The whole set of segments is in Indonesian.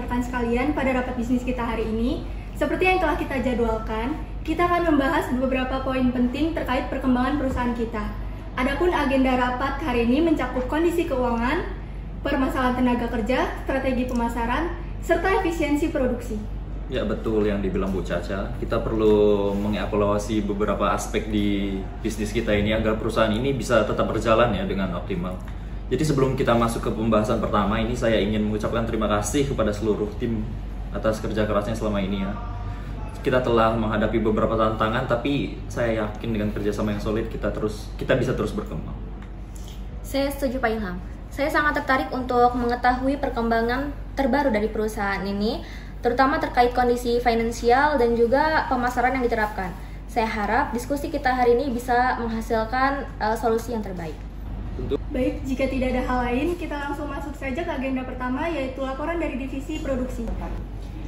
rekan-rekan sekalian pada rapat bisnis kita hari ini. Seperti yang telah kita jadwalkan, kita akan membahas beberapa poin penting terkait perkembangan perusahaan kita. Adapun agenda rapat hari ini mencakup kondisi keuangan, permasalahan tenaga kerja, strategi pemasaran, serta efisiensi produksi. Ya betul yang dibilang Bu Caca, kita perlu mengevaluasi beberapa aspek di bisnis kita ini agar perusahaan ini bisa tetap berjalan ya dengan optimal. Jadi sebelum kita masuk ke pembahasan pertama ini, saya ingin mengucapkan terima kasih kepada seluruh tim atas kerja kerasnya selama ini ya. Kita telah menghadapi beberapa tantangan, tapi saya yakin dengan kerjasama yang solid kita bisa terus berkembang. Saya setuju Pak Ilham. Saya sangat tertarik untuk mengetahui perkembangan terbaru dari perusahaan ini, terutama terkait kondisi finansial dan juga pemasaran yang diterapkan. Saya harap diskusi kita hari ini bisa menghasilkan solusi yang terbaik. Baik, jika tidak ada hal lain, kita langsung masuk saja ke agenda pertama, yaitu laporan dari divisi produksi.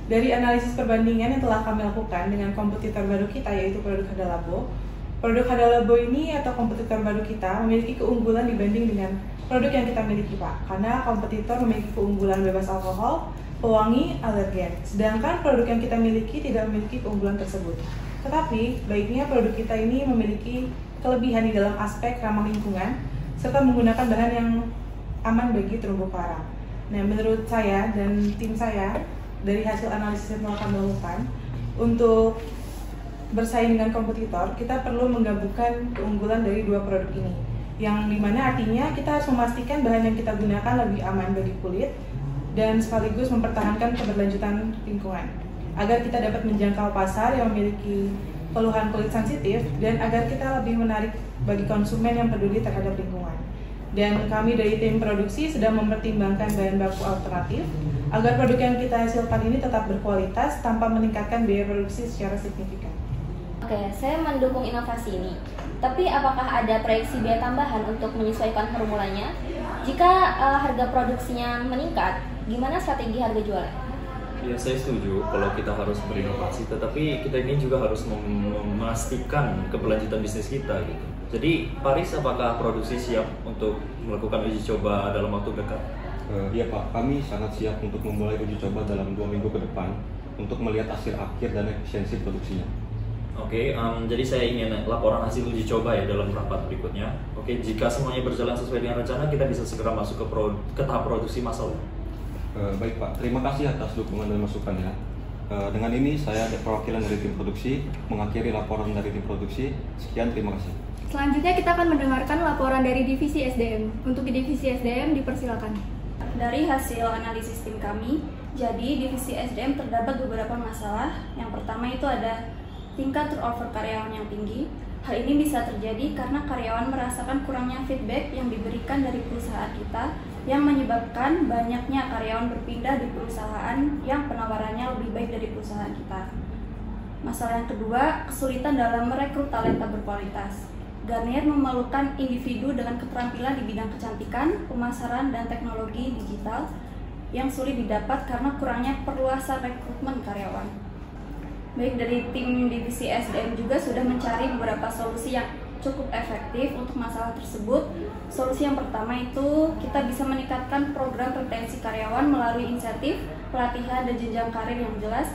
Dari analisis perbandingan yang telah kami lakukan dengan kompetitor baru kita, yaitu produk Hadalabo. Produk Hadalabo ini atau kompetitor baru kita memiliki keunggulan dibanding dengan produk yang kita miliki, Pak. Karena kompetitor memiliki keunggulan bebas alkohol, pewangi, alergen. Sedangkan produk yang kita miliki tidak memiliki keunggulan tersebut. Tetapi, baiknya produk kita ini memiliki kelebihan di dalam aspek ramah lingkungan, serta menggunakan bahan yang aman bagi terumbu karang. Nah, menurut saya dan tim saya, dari hasil analisis yang telah kami lakukan, untuk bersaing dengan kompetitor, kita perlu menggabungkan keunggulan dari dua produk ini. Yang dimana artinya kita harus memastikan bahan yang kita gunakan lebih aman bagi kulit, dan sekaligus mempertahankan keberlanjutan lingkungan agar kita dapat menjangkau pasar yang memiliki keluhan kulit sensitif dan agar kita lebih menarik bagi konsumen yang peduli terhadap lingkungan. Dan kami dari tim produksi sedang mempertimbangkan bahan baku alternatif agar produk yang kita hasilkan ini tetap berkualitas tanpa meningkatkan biaya produksi secara signifikan. Oke, saya mendukung inovasi ini. Tapi apakah ada proyeksi biaya tambahan untuk menyesuaikan formulanya? Jika harga produksinya meningkat, gimana strategi harga jualnya? Ya saya setuju kalau kita harus berinovasi, tetapi kita ini juga harus memastikan keberlanjutan bisnis kita gitu. Jadi Paris, apakah produksi siap untuk melakukan uji coba dalam waktu dekat? Iya Pak, kami sangat siap untuk memulai uji coba dalam 2 minggu ke depan untuk melihat hasil akhir dan efisiensi produksinya. Oke, jadi saya ingin laporan hasil uji coba ya dalam rapat berikutnya. Oke, jika semuanya berjalan sesuai dengan rencana, kita bisa segera masuk ke tahap produksi massal. Baik Pak, terima kasih atas dukungan dan masukannya. Dengan ini saya ada perwakilan dari tim produksi mengakhiri laporan dari tim produksi. Sekian, terima kasih. Selanjutnya kita akan mendengarkan laporan dari divisi SDM. Untuk di divisi SDM dipersilakan. Dari hasil analisis tim kami, jadi divisi SDM terdapat beberapa masalah. Yang pertama itu ada tingkat turnover karyawan yang tinggi. Hal ini bisa terjadi karena karyawan merasakan kurangnya feedback yang diberikan dari perusahaan kita, yang menyebabkan banyaknya karyawan berpindah di perusahaan yang penawarannya lebih baik dari perusahaan kita. Masalah yang kedua, kesulitan dalam merekrut talenta berkualitas. Garnier memerlukan individu dengan keterampilan di bidang kecantikan, pemasaran, dan teknologi digital yang sulit didapat karena kurangnya perluasan rekrutmen karyawan. Baik dari tim divisi SDM juga sudah mencari beberapa solusi yang cukup efektif untuk masalah tersebut. Solusi yang pertama itu kita bisa meningkatkan program retensi karyawan melalui insentif, pelatihan, dan jenjang karir yang jelas.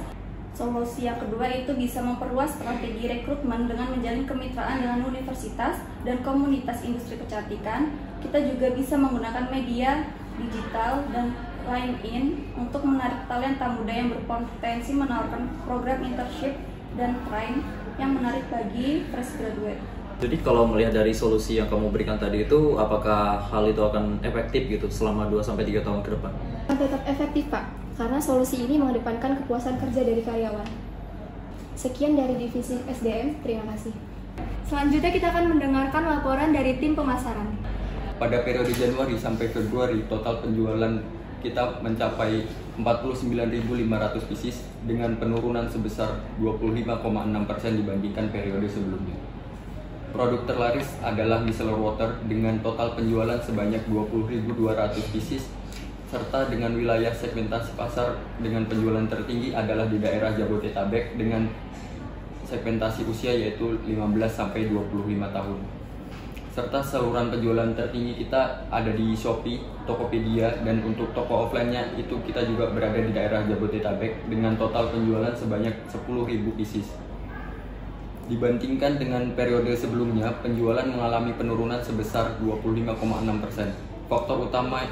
Solusi yang kedua itu bisa memperluas strategi rekrutmen dengan menjalin kemitraan dengan universitas dan komunitas industri kecantikan. Kita juga bisa menggunakan media digital dan line-in untuk menarik talenta muda yang berpotensi menawarkan program internship dan train yang menarik bagi fresh graduate. Jadi kalau melihat dari solusi yang kamu berikan tadi itu, apakah hal itu akan efektif gitu selama 2-3 tahun ke depan? Tetap efektif Pak, karena solusi ini mengedepankan kepuasan kerja dari karyawan. Sekian dari divisi SDM, terima kasih. Selanjutnya kita akan mendengarkan laporan dari tim pemasaran. Pada periode Januari sampai Februari, total penjualan kita mencapai 49.500 pieces dengan penurunan sebesar 25,6% dibandingkan periode sebelumnya. Produk terlaris adalah micellar water dengan total penjualan sebanyak 20.200 pieces, serta dengan wilayah segmentasi pasar dengan penjualan tertinggi adalah di daerah Jabodetabek dengan segmentasi usia yaitu 15-25 tahun. serta saluran penjualan tertinggi kita ada di Shopee, Tokopedia, dan untuk toko offline-nya itu kita juga berada di daerah Jabodetabek dengan total penjualan sebanyak 10.000 pieces. Dibandingkan dengan periode sebelumnya, penjualan mengalami penurunan sebesar 25,6%. Faktor utama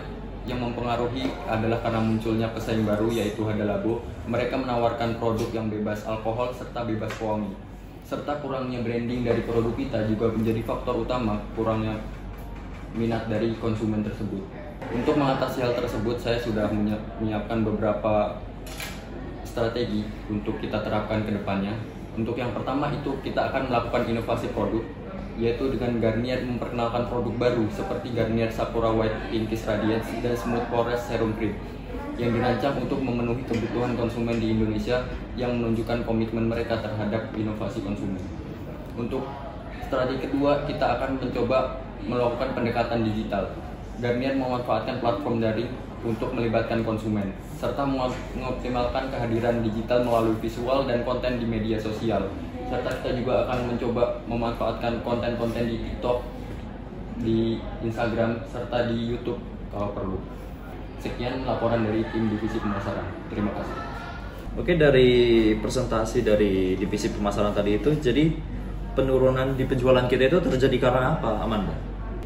yang mempengaruhi adalah karena munculnya pesaing baru yaitu Hadalabo. Mereka menawarkan produk yang bebas alkohol serta bebas pewangi. Serta kurangnya branding dari produk kita juga menjadi faktor utama kurangnya minat dari konsumen tersebut. Untuk mengatasi hal tersebut, saya sudah menyiapkan beberapa strategi untuk kita terapkan ke depannya. Untuk yang pertama itu kita akan melakukan inovasi produk, yaitu dengan Garnier memperkenalkan produk baru seperti Garnier Sakura White Pinkish Radiance dan Smooth Pores Serum Cream yang dirancang untuk memenuhi kebutuhan konsumen di Indonesia yang menunjukkan komitmen mereka terhadap inovasi konsumen. Untuk strategi kedua, kita akan mencoba melakukan pendekatan digital. Garnier memanfaatkan platform daring untuk melibatkan konsumen, serta mengoptimalkan kehadiran digital melalui visual dan konten di media sosial. Serta kita juga akan mencoba memanfaatkan konten-konten di TikTok, di Instagram, serta di YouTube kalau perlu. Sekian laporan dari tim divisi pemasaran. Terima kasih. Oke, dari presentasi dari divisi pemasaran tadi itu, jadi penurunan di penjualan kita itu terjadi karena apa, Amanda?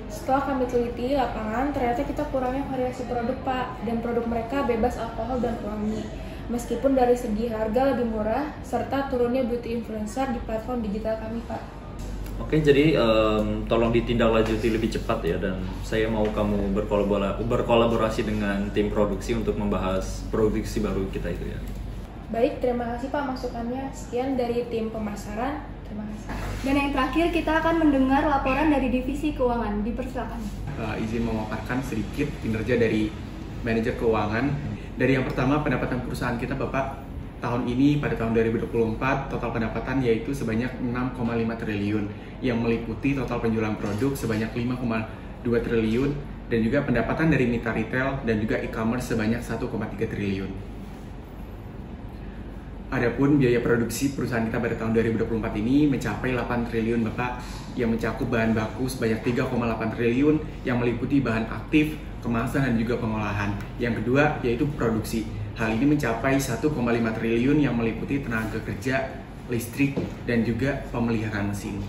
Setelah kami teliti lapangan, ternyata kita kurangnya variasi produk, Pak, dan produk mereka bebas alkohol dan pewangi. Meskipun dari segi harga lebih murah, serta turunnya beauty influencer di platform digital kami, Pak. Oke, jadi tolong ditindaklanjuti lebih cepat ya, dan saya mau kamu berkolaborasi dengan tim produksi untuk membahas produksi baru kita itu ya. Baik, terima kasih Pak masukannya. Sekian dari tim pemasaran. Terima kasih. Dan yang terakhir kita akan mendengar laporan dari divisi keuangan. Dipersilakan. Izin memaparkan sedikit kinerja dari manajer keuangan. Dari yang pertama, pendapatan perusahaan kita Bapak tahun ini pada tahun 2024 total pendapatan yaitu sebanyak 6,5 triliun yang meliputi total penjualan produk sebanyak 5,2 triliun dan juga pendapatan dari mitra retail dan juga e-commerce sebanyak 1,3 triliun. Adapun biaya produksi perusahaan kita pada tahun 2024 ini mencapai 8 triliun Bapak, yang mencakup bahan baku sebanyak 3,8 triliun yang meliputi bahan aktif, kemasan dan juga pengolahan. Yang kedua yaitu produksi. Hal ini mencapai 1,5 triliun yang meliputi tenaga kerja, listrik, dan juga pemeliharaan mesin.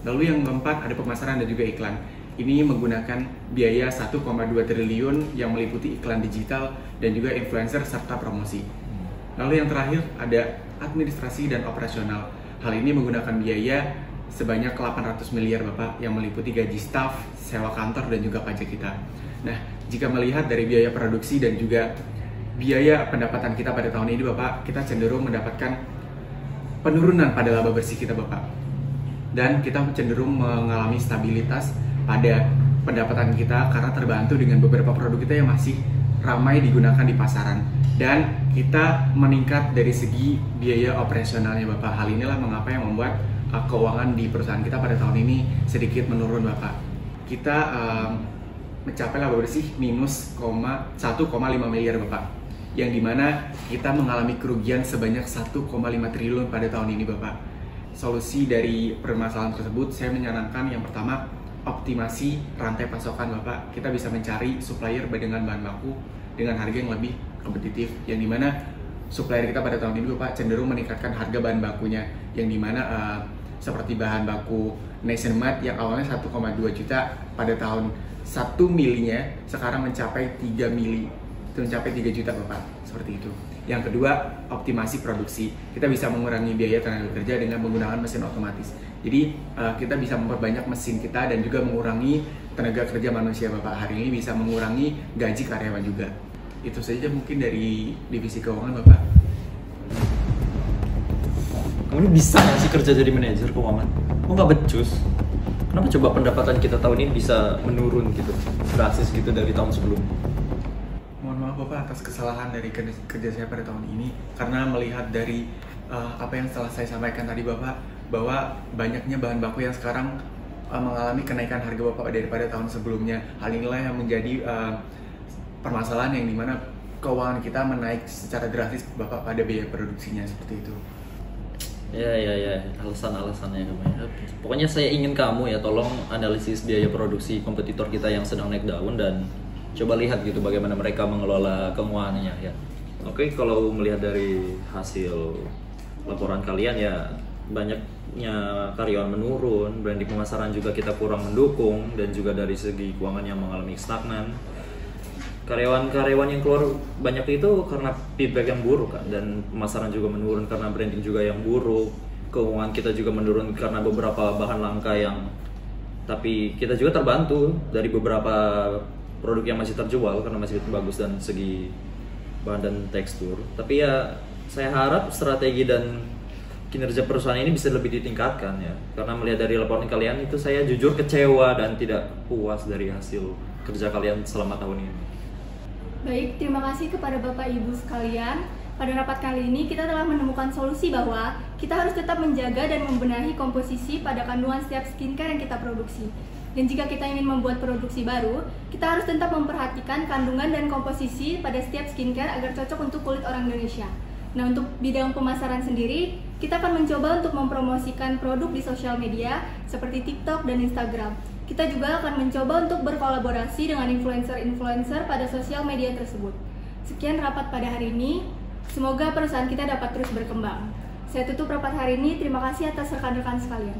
Lalu yang keempat ada pemasaran dan juga iklan. Ini menggunakan biaya 1,2 triliun yang meliputi iklan digital dan juga influencer serta promosi. Lalu yang terakhir ada administrasi dan operasional. Hal ini menggunakan biaya sebanyak 800 miliar Bapak yang meliputi gaji staf, sewa kantor, dan juga pajak kita. Nah, jika melihat dari biaya produksi dan juga biaya pendapatan kita pada tahun ini Bapak, kita cenderung mendapatkan penurunan pada laba bersih kita Bapak. Dan kita cenderung mengalami stabilitas pada pendapatan kita karena terbantu dengan beberapa produk kita yang masih ramai digunakan di pasaran. Dan kita meningkat dari segi biaya operasionalnya Bapak. Hal inilah mengapa yang membuat keuangan di perusahaan kita pada tahun ini sedikit menurun Bapak. Kita mencapai laba bersih minus 1,5 miliar Bapak, yang dimana kita mengalami kerugian sebanyak 1,5 triliun pada tahun ini Bapak. Solusi dari permasalahan tersebut saya menyarankan yang pertama, optimasi rantai pasokan Bapak. Kita bisa mencari supplier dengan bahan baku dengan harga yang lebih kompetitif, yang dimana supplier kita pada tahun ini Bapak cenderung meningkatkan harga bahan bakunya, yang dimana seperti bahan baku Nationmade yang awalnya 1,2 juta pada tahun 1 milinya sekarang mencapai 3 mili, itu mencapai 3 juta Bapak, seperti itu. Yang kedua, optimasi produksi. Kita bisa mengurangi biaya tenaga kerja dengan menggunakan mesin otomatis. Jadi kita bisa memperbanyak mesin kita dan juga mengurangi tenaga kerja manusia Bapak. Hari ini bisa mengurangi gaji karyawan juga. Itu saja mungkin dari divisi keuangan Bapak. Kamu bisa nggak sih kerja jadi manajer keuangan? Kok nggak becus? Kenapa coba pendapatan kita tahun ini bisa menurun gitu, drastis gitu dari tahun sebelumnya? Mohon maaf Bapak atas kesalahan dari kerja saya pada tahun ini, karena melihat dari apa yang telah saya sampaikan tadi Bapak, bahwa banyaknya bahan baku yang sekarang mengalami kenaikan harga Bapak daripada tahun sebelumnya. Hal inilah yang menjadi permasalahan yang dimana keuangan kita menaik secara drastis Bapak pada biaya produksinya, seperti itu. Ya, alasan-alasannya kamu ya. Pokoknya saya ingin kamu ya tolong analisis biaya produksi kompetitor kita yang sedang naik daun dan coba lihat gitu bagaimana mereka mengelola keuangannya ya. Oke, kalau melihat dari hasil laporan kalian ya banyaknya karyawan menurun, branding pemasaran juga kita kurang mendukung, dan juga dari segi keuangan yang mengalami stagnan. Karyawan-karyawan yang keluar banyak itu karena feedback yang buruk kan, dan pemasaran juga menurun karena branding juga yang buruk. Keuangan kita juga menurun karena beberapa bahan langka yang, tapi kita juga terbantu dari beberapa produk yang masih terjual karena masih bagus dan segi bahan dan tekstur. Tapi ya saya harap strategi dan kinerja perusahaan ini bisa lebih ditingkatkan ya, karena melihat dari laporan kalian itu saya jujur kecewa dan tidak puas dari hasil kerja kalian selama tahun ini. Baik, terima kasih kepada Bapak Ibu sekalian. Pada rapat kali ini kita telah menemukan solusi bahwa kita harus tetap menjaga dan membenahi komposisi pada kandungan setiap skincare yang kita produksi. Dan jika kita ingin membuat produksi baru, kita harus tetap memperhatikan kandungan dan komposisi pada setiap skincare agar cocok untuk kulit orang Indonesia. Nah, untuk bidang pemasaran sendiri, kita akan mencoba untuk mempromosikan produk di sosial media seperti TikTok dan Instagram. Kita juga akan mencoba untuk berkolaborasi dengan influencer-influencer pada sosial media tersebut. Sekian rapat pada hari ini. Semoga perusahaan kita dapat terus berkembang. Saya tutup rapat hari ini. Terima kasih atas rekan-rekan sekalian.